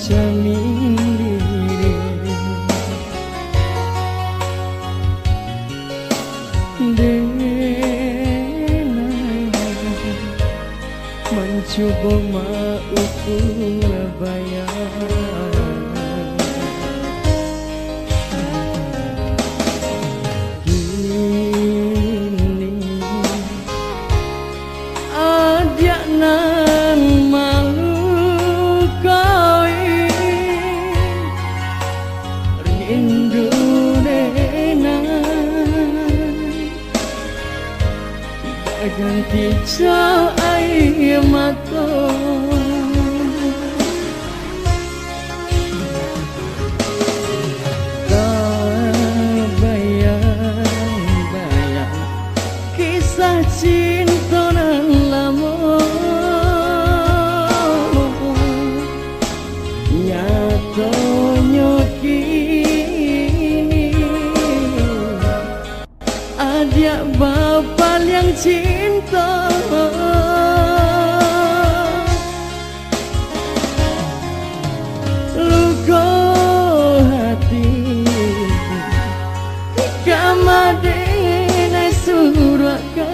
cemiri dena mencoba mauku bayar kini ada nan malu koi rindu dena ganti jauh air mata bayang-bayang kisah cinta nan lama nyatanya kini adik bapak yang cinta luka hati kamadene suraka